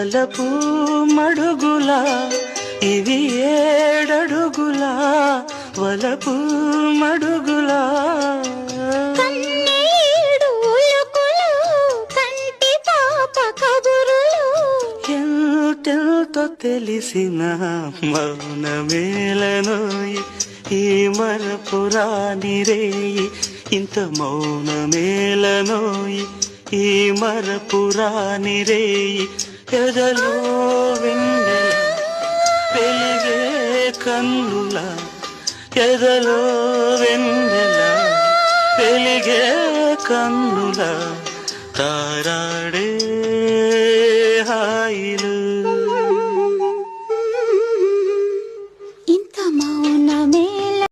వలపు మడుగులా ఇవి ఏడడుగులా వలపు మడుగులా ఎంతెంతో తెలిసిన మౌనమేలనోయి ఈ మరపురాని రేయి ఇంత మౌనమేలనోయి ఈ మరపురాని రేయి ఎదలో వెన్నెల వెలిగే కన్నుల ఎదలో వెన్నెల వెలిగే కన్నుల తారాడే